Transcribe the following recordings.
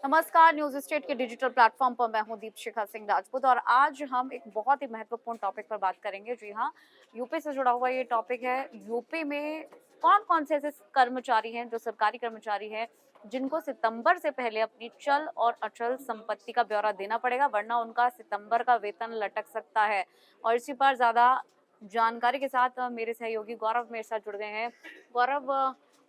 नमस्कार। News state के digital platform पर मैं हूं दीपशिखा सिंह राजपूत और आज हम एक बहुत ही महत्वपूर्ण टॉपिक पर बात करेंगे। जी हाँ, यूपी से जुड़ा हुआ ये टॉपिक है। यूपी में कौन कौन से ऐसे कर्मचारी हैं जो सरकारी कर्मचारी हैं जिनको सितंबर से पहले अपनी चल और अचल संपत्ति का ब्यौरा देना पड़ेगा, वरना उनका सितंबर का वेतन लटक सकता है। और इसी पर ज्यादा जानकारी के साथ मेरे सहयोगी गौरव मेरे साथ जुड़ गए हैं। गौरव,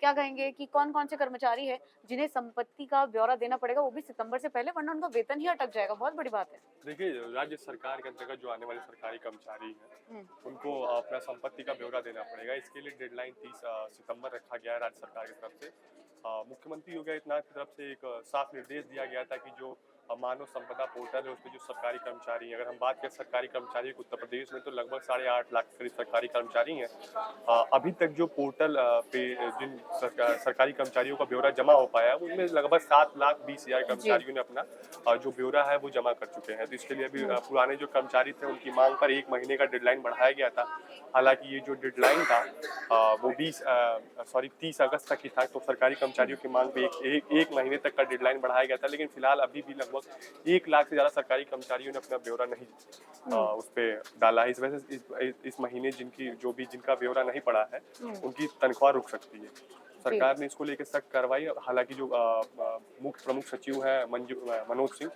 क्या कहेंगे कि कौन कौन से कर्मचारी हैं जिन्हें संपत्ति का ब्यौरा देना पड़ेगा, वो भी सितंबर से पहले, वरना उनका वेतन ही अटक जाएगा? बहुत बड़ी बात है। देखिए, राज्य सरकार के अंतर्गत जो आने वाले सरकारी कर्मचारी हैं, हम्म। उनको अपना संपत्ति का ब्यौरा देना पड़ेगा। इसके लिए डेडलाइन 30 सितंबर रखा गया है राज्य सरकार की तरफ से। मुख्यमंत्री योगी आदित्यनाथ की तरफ से एक साफ निर्देश दिया गया था कि जो मानव संपदा पोर्टल है उसमें जो सरकारी कर्मचारी हैं, अगर हम बात करें सरकारी कर्मचारी की, उत्तर प्रदेश में तो लगभग 8.5 लाख के करीब सरकारी कर्मचारी हैं। अभी तक जो पोर्टल पे जिन सरकारी कर्मचारियों का ब्यौरा जमा हो पाया है उनमें लगभग 7,20,000 जी। कर्मचारियों ने अपना जो ब्यौरा है वो जमा कर चुके हैं। तो इसके लिए अभी पुराने जो कर्मचारी थे उनकी मांग पर 1 महीने का डेडलाइन बढ़ाया गया था। हालांकि ये जो डेडलाइन था वो 30 अगस्त तक ही था। तो सरकारी कर्मचारियों की मांग पे एक महीने तक का डेडलाइन बढ़ाया गया था, लेकिन फिलहाल अभी भी लगभग 1 लाख से ज़्यादा सरकारी कर्मचारियों ने अपना ब्यौरा नहीं उस पर डाला है। इस वजह से इस महीने जिनका ब्यौरा नहीं पड़ा है उनकी तनख्वाह रुक सकती है। सरकार ने इसको लेकर सख्त कार्रवाई, हालांकि जो मुख्य प्रमुख सचिव है मनोज सिंह,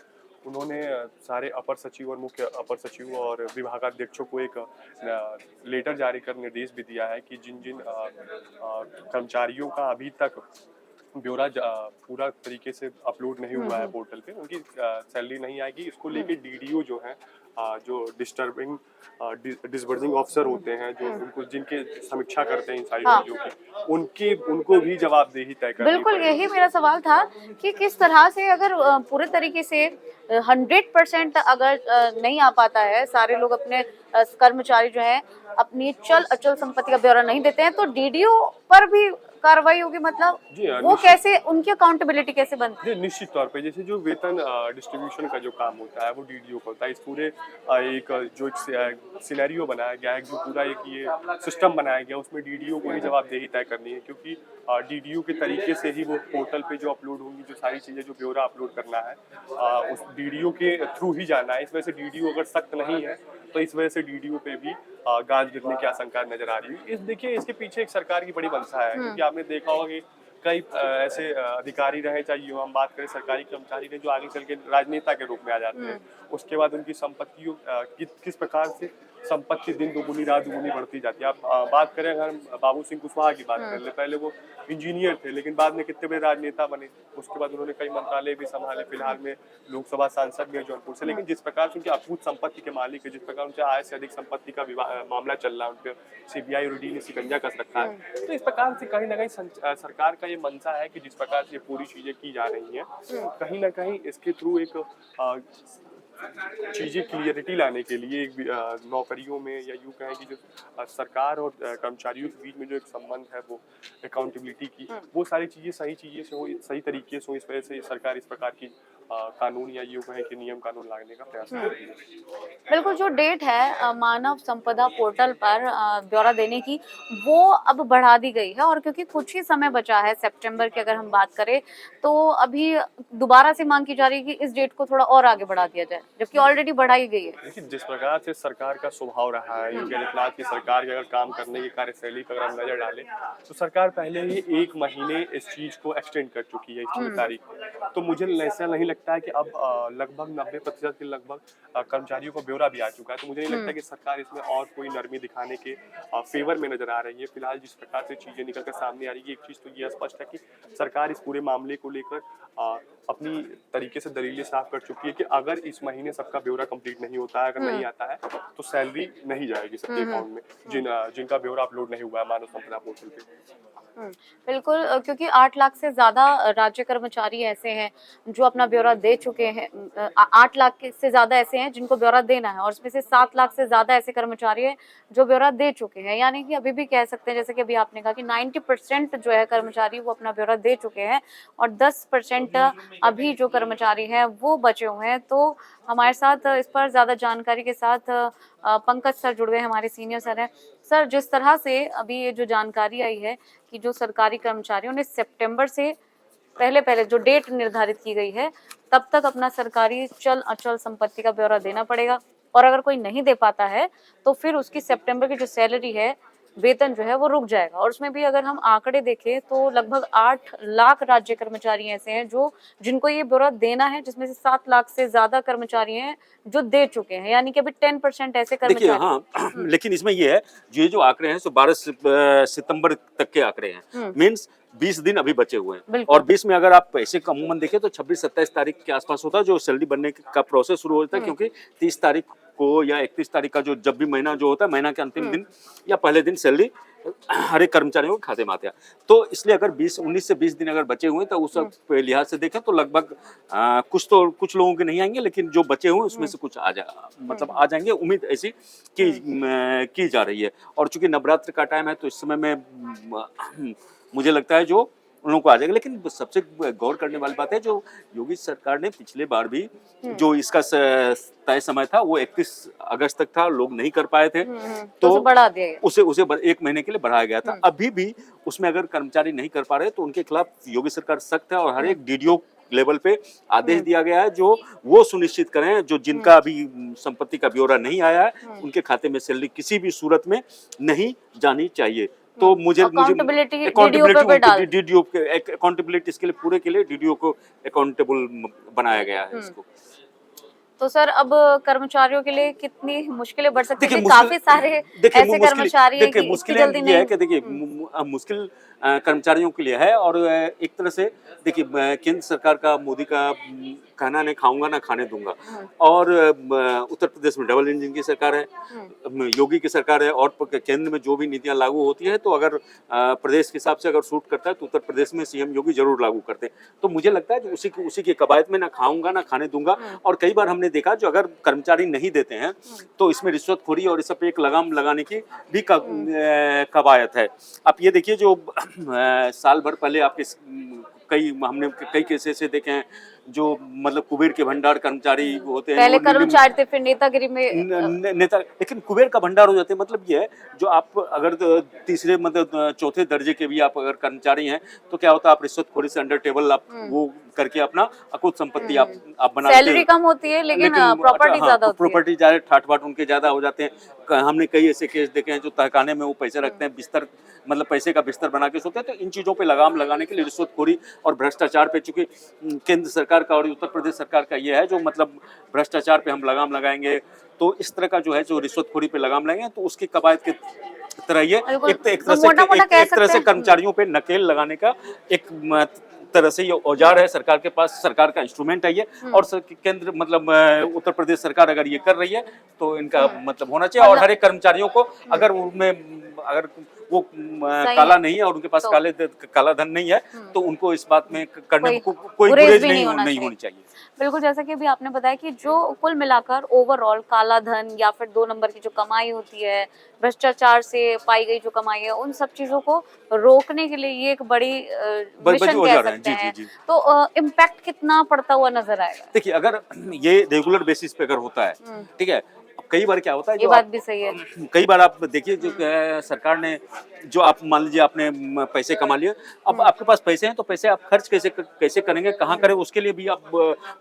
उन्होंने सारे अपर सचिव और मुख्य अपर सचिव और विभागाध्यक्षों को एक लेटर जारी कर निर्देश भी दिया है कि जिन जिन कर्मचारियों का अभी तक ब्यौरा पूरा तरीके से अपलोड नहीं हुआ है पोर्टल पे, उनकी सैलरी नहीं आएगी। इसको लेके डीडीओ जो है, जो डिसबर्सिंग ऑफिसर होते हैं, जो उनको जिनके समीक्षा करते हैं इन सारी चीजों की, उनको भी जवाबदेही तय करनी बिल्कुल, पड़ेगी। यही मेरा सवाल था कि किस तरह से, अगर पूरे तरीके से 100% अगर नहीं आ पाता है, सारे लोग अपने कर्मचारी जो है अपनी चल अचल संपत्ति का ब्यौरा नहीं देते हैं, तो डीडीओ पर भी कार्रवाई होगी? मतलब जी हाँ, वो कैसे, उनकी अकाउंटेबिलिटी कैसे बनती जी, है? निश्चित तौर पे जैसे जो वेतन डिस्ट्रीब्यूशन का जो काम होता है वो डीडीओ का होता है। इस पूरे एक सिनेरियो बनाया गया है, जो पूरा एक ये सिस्टम बनाया गया, उसमें डीडीओ को ही जवाबदेही तय करनी है, क्योंकि डीडीओ के तरीके से ही वो पोर्टल पे जो अपलोड होंगी, जो सारी चीज़ें, जो ब्यौरा अपलोड करना है, उस डीडीओ के थ्रू ही जाना है। इस वजह से डीडीओ अगर सख्त नहीं है तो इस वजह से डीडीओ पे भी गाज गिरने की आशंका नजर आ रही है। देखिए, इसके पीछे एक सरकार की बड़ी मंशा है, क्योंकि आपने देखा होगा कि कई ऐसे अधिकारी रहे, चाहे यूँ हम बात करें सरकारी कर्मचारी रहे, जो आगे चल के राजनेता के रूप में आ जाते हैं। उसके बाद उनकी संपत्तियों किस प्रकार से संपत्ति दिन दुगुनी रात दुगुनी बढ़ती जाती है। आप बात करें, अगर हम बाबू सिंह कुशवाहा की बात कर ले, पहले वो इंजीनियर थे, लेकिन बाद में कितने बड़े राजनेता बने। उसके बाद उन्होंने कई मंत्रालय भी संभाले, फिलहाल में लोकसभा सांसद भी हैं जौनपुर से। लेकिन जिस प्रकार से उनकी अकूत संपत्ति के मालिक है, जिस प्रकार उनसे आय से अधिक संपत्ति का मामला चल रहा है, उनके सीबीआई और ईडी ने शिकंजा कस रखा है। तो इस प्रकार से कहीं ना कहीं सरकार का ये मंशा है कि जिस प्रकार से ये पूरी चीजें की जा रही हैं, कहीं ना कहीं इसके थ्रू एक चीजें क्लियरिटी लाने के लिए एक नौकरियों में, या यूँ कहें कि जो सरकार और कर्मचारियों के बीच में जो एक संबंध है, वो अकाउंटेबिलिटी की, वो सारी चीजें सही से हो, सही तरीके से हो। इस वजह से सरकार इस प्रकार की कानून, या यूँ कहें कि नियम कानून लाने का प्रयास कर रही है। बिल्कुल, जो डेट है मानव संपदा पोर्टल पर ब्यौरा देने की, वो अब बढ़ा दी गई है। और क्योंकि कुछ ही समय बचा है सितंबर की, अगर हम बात करें, तो अभी दोबारा से मांग की जा रही है कि इस डेट को थोड़ा और आगे बढ़ा दिया जाए, जबकि ऑलरेडी बढ़ाई गई है। देखिए, जिस प्रकार से सरकार का स्वभाव रहा है, योगी आदित्यनाथ की सरकार की अगर काम करने की कार्यशैली पर अगर हम नजर डालें, तो सरकार पहले ही 1 महीने इस चीज को एक्सटेंड कर चुकी है, 6 तारीख को। तो मुझे ऐसा नहीं लगता है कि अब लगभग 90% के लगभग कर्मचारियों का ब्यौरा भी आ चुका है। तो मुझे नहीं लगता कि सरकार इसमें और कोई नरमी दिखाने के फेवर में नजर आ रही है। फिलहाल जिस प्रकार से चीजें निकल कर सामने आ रही है, एक चीज तो ये स्पष्ट है कि सरकार इस पूरे मामले को लेकर अपनी तरीके से दलीलें साफ कर चुकी है कि अगर इस महीने सबका ब्यौरा कंप्लीट नहीं होता है, अगर नहीं आता है, तो सैलरी नहीं जाएगी सबके अकाउंट में, जिनका ब्यौरा अपलोड नहीं हुआ है मानव संपदा पोर्टल पे। बिल्कुल, क्योंकि 8 लाख से ज्यादा राज्य कर्मचारी ऐसे हैं जो अपना ब्यौरा दे चुके हैं। 8 लाख से ज्यादा ऐसे हैं जिनको ब्यौरा देना है, और उसमें से 7 लाख से ज्यादा ऐसे कर्मचारी हैं जो ब्यौरा दे चुके हैं। यानी कि अभी भी कह सकते हैं, जैसे कि अभी आपने कहा, कि 90% जो है कर्मचारी वो अपना ब्यौरा दे चुके हैं, और 10% अभी जो कर्मचारी हैं वो बचे हुए हैं। तो हमारे साथ इस पर ज्यादा जानकारी के साथ पंकज सर जुड़ गए, हमारे सीनियर सर हैं। सर, जिस तरह से अभी ये जो जानकारी आई है कि जो सरकारी कर्मचारियों ने सितंबर से पहले पहले जो डेट निर्धारित की गई है तब तक अपना सरकारी चल अचल संपत्ति का ब्यौरा देना पड़ेगा। और अगर कोई नहीं दे पाता है तो फिर उसकी सितंबर की जो सैलरी है, वेतन जो है वो रुक जाएगा। और उसमें भी अगर हम आंकड़े देखें तो लगभग 8 लाख राज्य कर्मचारी ऐसे हैं जो जिनको ये ब्यौरा देना है, जिसमें से 7 लाख से ज्यादा कर्मचारी हैं जो दे चुके हैं, यानी कि अभी 10% ऐसे देखिए कर्मचारी। हाँ लेकिन इसमें ये है ये जो आंकड़े हैं सो 12 सितंबर तक के आंकड़े हैं, मीन्स 20 दिन अभी बचे हुए हैं। बिल्कुल। और 20 में अगर आप पैसे का अमूमन देखें तो 26-27 तारीख के आसपास होता है जो सैलरी बनने का प्रोसेस शुरू होता है, क्योंकि 30 तारीख को या 31 तारीख का जो जब भी महीना जो होता है, महीना के अंतिम दिन या पहले दिन सैलरी हर एक कर्मचारियों के खाते में आते हैं। तो इसलिए अगर 19 से 20 दिन अगर बचे हुए हैं तो उस लिहाज से देखें तो लगभग कुछ लोगों के नहीं आएंगे, लेकिन जो बचे हुए उसमें से कुछ आ जाएंगे, उम्मीद ऐसी की जा रही है। और चूंकि नवरात्र का टाइम है तो इस समय में मुझे लगता है जो उन लोगों को आ जाएगा। लेकिन सबसे गौर करने वाली बात है जो योगी सरकार ने पिछले बार भी जो इसका तय समय था वो 31 अगस्त तक था, लोग नहीं कर पाए थे, तो उसे बढ़ा दिया गया। उसे 1 महीने के लिए बढ़ाया गया था। अभी भी उसमें अगर कर्मचारी नहीं कर पा रहे तो उनके खिलाफ योगी सरकार सख्त है और हर एक डीडीओ लेवल पे आदेश दिया गया है जो वो सुनिश्चित करें जो जिनका अभी संपत्ति का ब्यौरा नहीं आया है उनके खाते में सैलरी किसी भी सूरत में नहीं जानी चाहिए। तो मुझे डीडीओ अकाउंटेबिलिटी इसके लिए पूरे के लिए डीडीओ को अकाउंटेबल बनाया गया है इसको। तो सर अब कर्मचारियों के लिए कितनी मुश्किलें बढ़ सकती हैं? काफी सारे ऐसे कर्मचारी हैं कि इतनी जल्दी नहीं। कि देखिए मुश्किल कर्मचारियों के लिए है और एक तरह से देखिए केंद्र सरकार का मोदी का कहना नहीं खाऊंगा ना खाने दूंगा, और उत्तर प्रदेश में डबल इंजन की सरकार है, योगी की सरकार है, और केंद्र में जो भी नीतियां लागू होती है तो अगर प्रदेश के हिसाब से अगर सूट करता है तो उत्तर प्रदेश में सीएम योगी जरूर लागू करते हैं। तो मुझे लगता है कि उसी की कवायद में ना खाऊंगा ना खाने दूंगा। और कई बार हमने देखा जो अगर कर्मचारी नहीं देते हैं तो इसमें रिश्वतखोरी और इस सब पे एक लगाम लगाने की भी कवायद है। आप ये देखिए जो साल भर पहले आपके हमने कई केस ऐसे देखे हैं जो मतलब कुबेर के भंडार कर्मचारी होते हैं, पहले कर्मचारी थे फिर नेतागिरी में नेता, लेकिन कुबेर का भंडार हो जाते हैं। मतलब ये है जो आप अगर तीसरे मतलब चौथे दर्जे के भी आप अगर कर्मचारी हैं तो क्या होता है आप रिश्वतखोरी से अंडर टेबल आप वो करके अपना अकुत संपत्ति आप बनाते हैं। सैलरी कम होती है लेकिन प्रॉपर्टी ज्यादा होती है, प्रॉपर्टी ज्यादा ठाट बाट उनके ज्यादा हो जाते हैं। हमने कई ऐसे केस देखे हैं जो तहखाने में वो पैसे रखते हैं, बिस्तर मतलब पैसे का बिस्तर बना के सोते हैं। तो इन चीजों पे लगाम लगाने के लिए रिश्वतखोरी और भ्रष्टाचार पे, चूंकि केंद्र सरकार का और उत्तर प्रदेश सरकार का ये है जो मतलब भ्रष्टाचार पे हम लगाम लगाएंगे, तो इस तरह का जो है जो रिश्वतखोरी पे लगाम लगाएंगे तो उसकी कवायद के तरह ये एक तरह से कर्मचारियों पे नकेल लगाने का एक तरह से ये औजार है सरकार के पास, सरकार का इंस्ट्रूमेंट है ये। और केंद्र मतलब उत्तर प्रदेश सरकार अगर ये कर रही है तो इनका मतलब होना चाहिए। और हर एक कर्मचारियों को अगर उनमें अगर वो काला नहीं है और उनके पास काला धन नहीं है तो उनको इस बात में करने में कोई गुरेज नहीं होनी चाहिए। बिल्कुल, जैसा कि अभी आपने बताया कि जो कुल मिलाकर ओवरऑल काला धन या फिर 2 नंबर की जो कमाई होती है, भ्रष्टाचार से पाई गई जो कमाई है, उन सब चीजों को रोकने के लिए ये एक बड़ी मिशन कह सकते हैं। तो इम्पैक्ट कितना पड़ता हुआ नजर आएगा? देखिए अगर ये रेगुलर बेसिस पे अगर होता है, ठीक है, कई बार क्या होता है ये बात भी सही है, कई बार आप देखिए जो सरकार ने जो आप मान लीजिए आपने पैसे कमा लिए, अब आपके पास पैसे हैं तो पैसे आप खर्च कैसे करेंगे, कहाँ करें, उसके लिए भी आप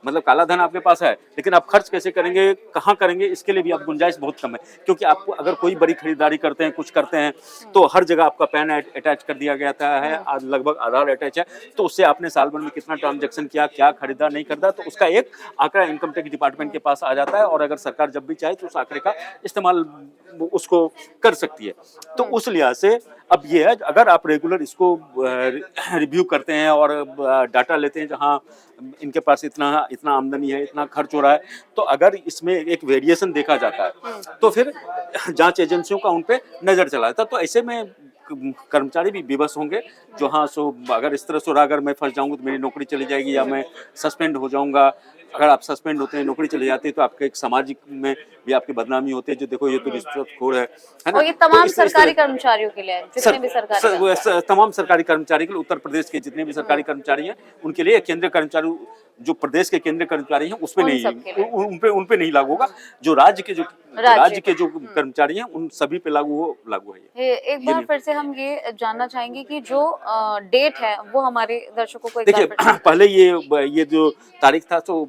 मतलब काला धन आपके पास है लेकिन आप खर्च कैसे करेंगे, कहाँ करेंगे, इसके लिए भी आप गुंजाइश बहुत कम है। क्योंकि आप अगर कोई बड़ी खरीदारी करते हैं, कुछ करते हैं तो हर जगह आपका पैन अटैच कर दिया गया है, लगभग आधार अटैच है, तो उससे आपने साल भर में कितना ट्रांजेक्शन किया, क्या खरीदा नहीं खरीदा, तो उसका एक आंकड़ा इनकम टैक्स डिपार्टमेंट के पास आ जाता है। और अगर सरकार जब भी चाहे तो उस आंकड़े का इस्तेमाल उसको कर सकती है। तो उस लिहाज से अब ये है अगर आप रेगुलर इसको रिव्यू करते हैं और डाटा लेते हैं जहां इनके पास इतना आमदनी है, इतना खर्च हो रहा है, तो अगर इसमें एक वेरिएशन देखा जाता है तो फिर जांच एजेंसियों का उन पे नजर चला जाता है। तो ऐसे में कर्मचारी भी विवश होंगे जो हाँ सो अगर इस तरह से रहा, अगर मैं फंस जाऊंगा तो मेरी नौकरी चली जाएगी या मैं सस्पेंड हो जाऊंगा। अगर आप सस्पेंड होते हैं, नौकरी चली जाती है तो आपके एक सामाजिक में भी आपकी बदनामी होती है, जो देखो ये तो रिश्वतखोर है ना। और ये तमाम सरकारी कर्मचारियों के लिए, जितने भी सरकारी तमाम सरकारी कर्मचारी के लिए, उत्तर प्रदेश के जितने भी सरकारी कर्मचारी हैं उनके लिए, केंद्रीय कर्मचारी जो प्रदेश के केंद्रीय कर्मचारी हैं उस पे उन नहीं, सबके लिए। उन पे नहीं लागू होगा। जो राज्य के जो कर्मचारी हैं उन सभी पे लागू है ये। एक बार फिर से हम ये जानना चाहेंगे कि जो डेट है वो हमारे दर्शकों को एक देखिए बार फिर से- पहले ये जो तारीख था तो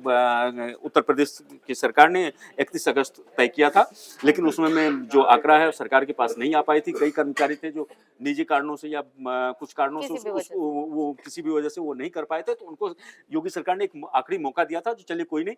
उत्तर प्रदेश की सरकार ने 31 अगस्त तय किया था, लेकिन उसमें में जो आंकड़ा है सरकार के पास नहीं आ पाई थी। कई कर्मचारी थे जो निजी कारणों से या कुछ कारणों से किसी भी वजह से। वो किसी भी वजह से वो नहीं कर पाए थे, तो उनको योगी सरकार ने एक आखिरी मौका दिया था, जो चलिए कोई नहीं,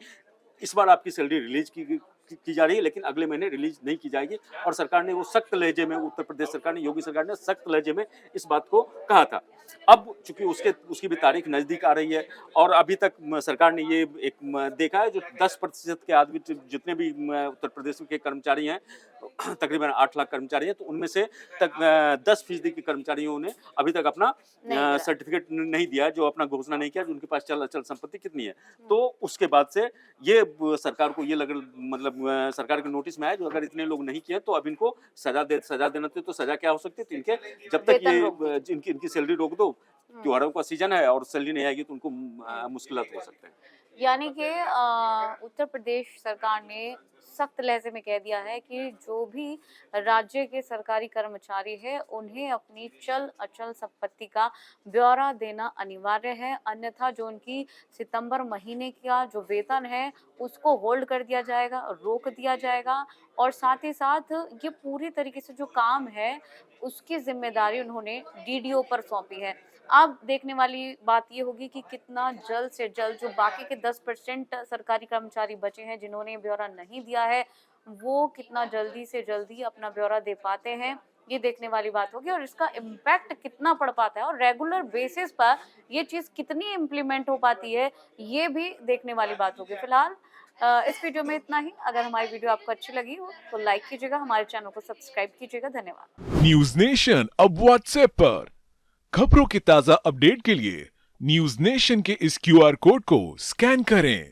इस बार आपकी सैलरी रिलीज की जा रही है, लेकिन अगले महीने रिलीज नहीं की जाएगी। और सरकार ने वो सख्त लहजे में, उत्तर प्रदेश सरकार ने, योगी सरकार ने सख्त लहजे में इस बात को कहा था। अब चूंकि उसकी भी तारीख नजदीक आ रही है और अभी तक सरकार ने ये एक देखा है, जो 10% के आदमी जितने भी उत्तर प्रदेश के कर्मचारी हैं, तकरीबन 8 लाख कर्मचारी हैं, तो उनमें से 10% के कर्मचारियों ने अभी तक अपना सर्टिफिकेट नहीं दिया, जो अपना घोषणा नहीं किया, जो उनके पास अचल संपत्ति कितनी है। तो उसके बाद से ये सरकार को ये मतलब सरकार के नोटिस में आया, जो अगर इतने लोग नहीं किए तो अब इनको सजा देना चाहिए। तो सजा क्या हो सकती है? तो इनके जब तक ये इनकी सैलरी रोक दो, त्योहारों का सीजन है और सैलरी नहीं आएगी तो उनको मुश्किलात हो सकते हैं। यानी कि उत्तर प्रदेश सरकार ने सख्त लहजे में कह दिया है कि जो भी राज्य के सरकारी कर्मचारी है उन्हें अपनी चल अचल संपत्ति का ब्यौरा देना अनिवार्य है, अन्यथा जो उनकी सितंबर महीने का जो वेतन है उसको होल्ड कर दिया जाएगा, रोक दिया जाएगा। और साथ ही साथ ये पूरी तरीके से जो काम है उसकी जिम्मेदारी उन्होंने डीडीओ पर सौंपी है। अब देखने वाली बात ये होगी कि कितना जल्द से जल्द जो बाकी के 10% सरकारी कर्मचारी बचे हैं जिन्होंने ब्यौरा नहीं दिया है, वो कितना जल्दी से जल्दी अपना ब्यौरा दे पाते हैं, ये देखने वाली बात होगी। और इसका इम्पैक्ट कितना पड़ पाता है और रेगुलर बेसिस पर ये चीज़ कितनी इम्प्लीमेंट हो पाती है, ये भी देखने वाली बात होगी। फिलहाल इस वीडियो में इतना ही। अगर हमारी वीडियो आपको अच्छी लगी हो तो लाइक कीजिएगा, हमारे चैनल को सब्सक्राइब कीजिएगा। धन्यवाद। न्यूज नेशन अब व्हाट्सएप पर खबरों के ताजा अपडेट के लिए न्यूज नेशन के इस QR कोड को स्कैन करें।